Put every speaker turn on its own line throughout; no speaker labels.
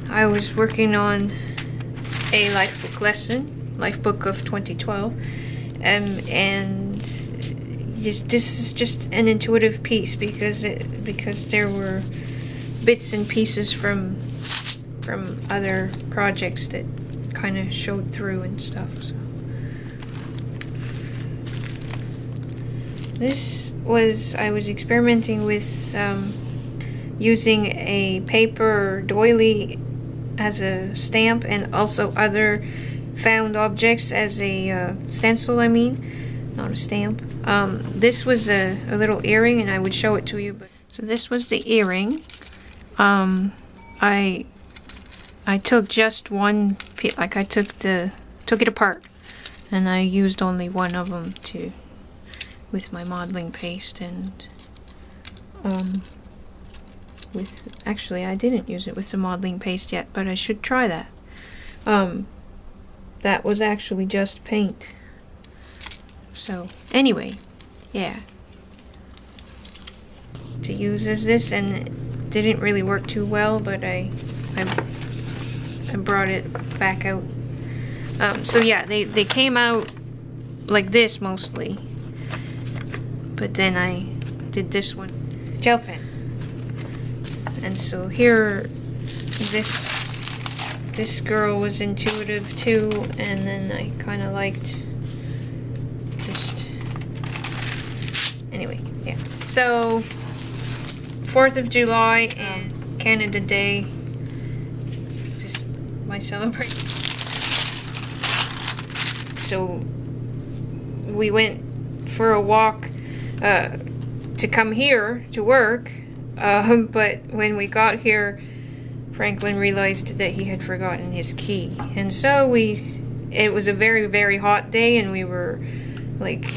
I was working on a life book lesson, life book of 2012, and this is just an intuitive piece because there were bits and pieces from other projects that kind of showed through and stuff. So I was experimenting with using a paper doily as a stamp and also other found objects as a stencil, not a stamp. This was a little earring, and I would show it to you. So this was the earring. I took just one, like I took it apart, and I used only one of them with my modeling paste, and actually I didn't use it with the modeling paste yet, but I should try that. That was actually just paint. So anyway, yeah, to use as this, and it didn't really work too well, but I brought it back out. So yeah, they came out like this mostly, but then I did this one, gel pen. And so here, this girl was intuitive too, and then I kind of liked anyway, yeah. So 4th of July and Canada Day, just my celebration. So we went for a walk to come here to work, but when we got here, Franklin realized that he had forgotten his key, and so it was a very, very hot day, and we were like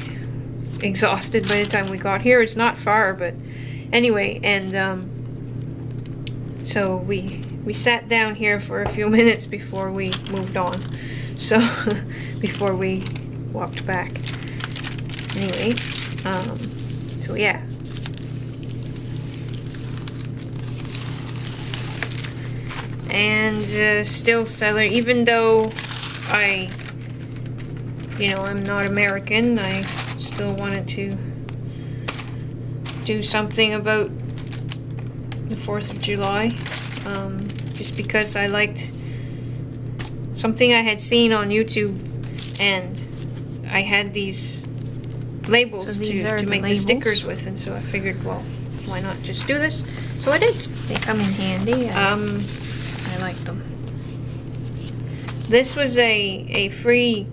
exhausted by the time we got here. It's not far, but anyway, and so we sat down here for a few minutes before we moved on, so before we walked back. Anyway, so yeah. And still selling, even though I'm not American, I still wanted to do something about the 4th of July, just because I liked something I had seen on YouTube, and I had these labels to make the stickers with, and so I figured, well, why not just do this? So I did. They come in handy. I like them. This was a free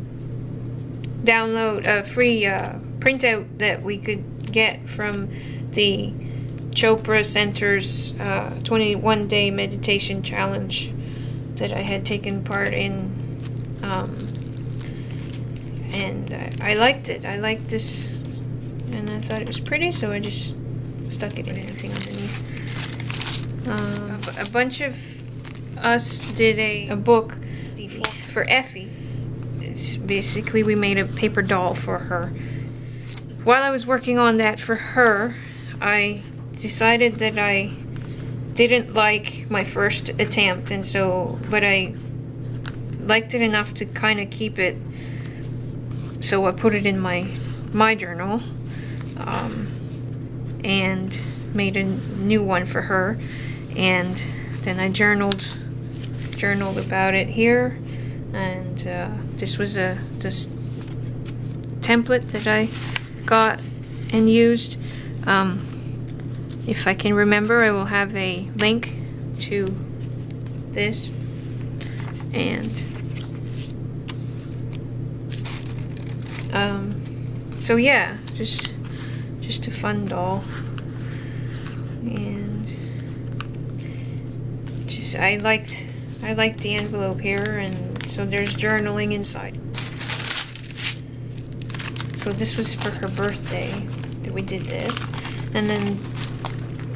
download, a free printout that we could get from the Chopra Center's 21-day meditation challenge that I had taken part in, and I liked it. I liked this, and I thought it was pretty, so I just stuck it in anything underneath. A bunch of us did a book for Effie. It's basically, we made a paper doll for her. While I was working on that for her, I decided that I didn't like my first attempt, and so, but I liked it enough to kind of keep it, so I put it in my journal, and made a new one for her, and then I journaled about it here, and this was this template that I got and used. If I can remember, I will have a link to this, and so yeah, just a fun doll, and just I liked the envelope here, and so there's journaling inside. So this was for her birthday that we did this, and then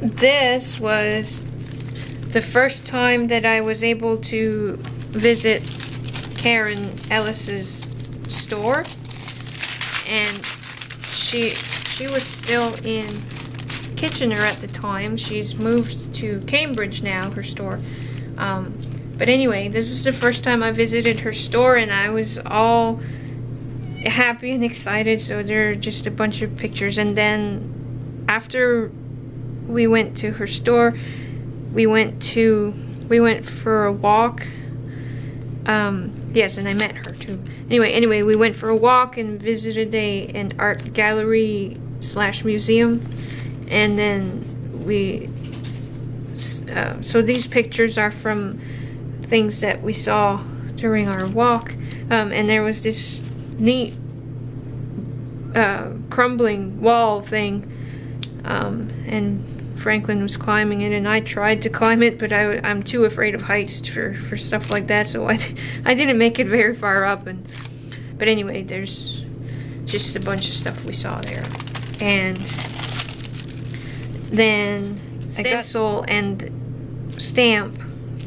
this was the first time that I was able to visit Karen Ellis's store, and she was still in Kitchener at the time. She's moved to Cambridge now, her store. But anyway, this is the first time I visited her store, and I was all happy and excited. So there are just a bunch of pictures. And then after we went to her store, we went for a walk. Yes, and I met her too. Anyway, we went for a walk and visited an art gallery / museum, and then so these pictures are from things that we saw during our walk, and there was this neat crumbling wall thing, and Franklin was climbing it, and I tried to climb it, but I'm too afraid of heights for stuff like that, so I didn't make it very far up. But anyway, there's just a bunch of stuff we saw there. And then I got stencil and stamp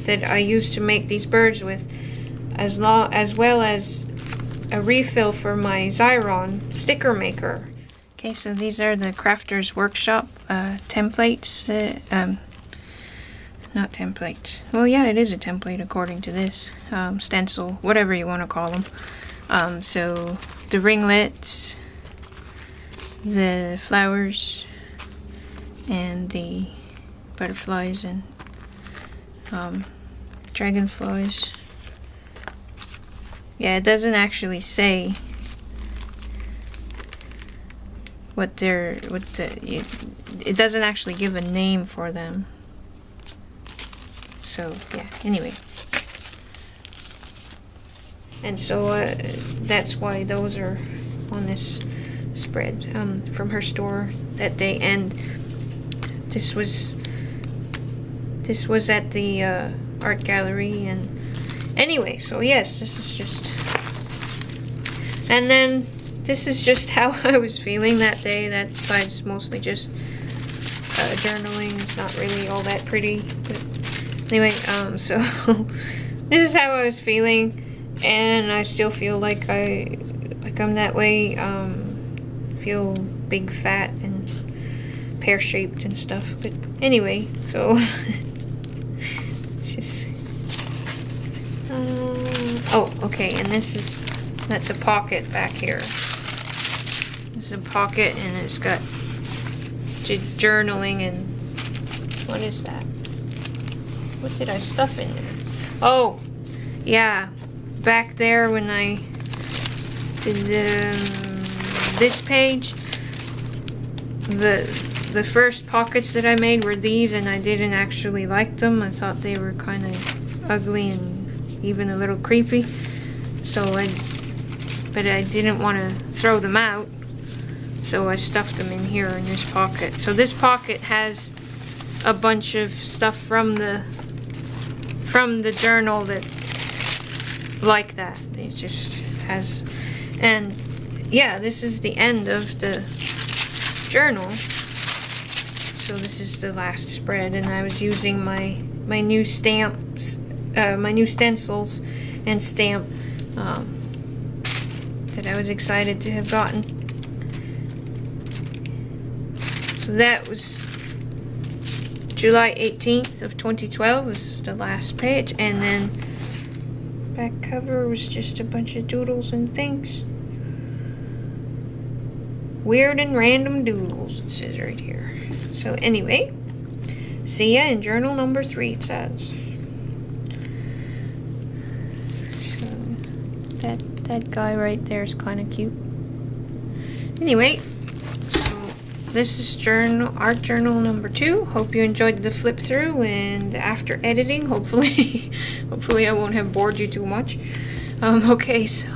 that I used to make these birds with, as well as a refill for my Xyron sticker maker. Okay, so these are the Crafter's Workshop templates. Not templates. Well, yeah, it is a template according to this. Stencil, whatever you want to call them. So the ringlets, the flowers, and the butterflies and dragonflies. Yeah, it doesn't actually say it doesn't actually give a name for them. So yeah, anyway. And so that's why those are on this spread from her store that day. And this was at the art gallery. And anyway, so yes, this is just, and then this is just how I was feeling that day. That side's mostly just journaling. It's not really all that pretty. But anyway, so this is how I was feeling, and I still feel like I'm that way. Feel big, fat, and pear-shaped and stuff. But anyway, so it's just. Oh, okay, and that's a pocket back here. It's a pocket, and it's got journaling and what is that? What did I stuff in there? Oh, yeah, back there when I did this page, the first pockets that I made were these, and I didn't actually like them. I thought they were kind of ugly and even a little creepy. But I didn't want to throw them out, so I stuffed them in here in this pocket. So this pocket has a bunch of stuff from the journal that like that. It just has, and yeah, this is the end of the journal. So this is the last spread, and I was using my new stamps, my new stencils and stamp that I was excited to have gotten. So that was July 18th of 2012 was the last page, and then back cover was just a bunch of doodles and things. Weird and random doodles, it says right here. So anyway, see ya in journal number 3, it says. So that guy right there is kind of cute. Anyway, so this is art journal number 2. Hope you enjoyed the flip through, and after editing, hopefully I won't have bored you too much. Okay, so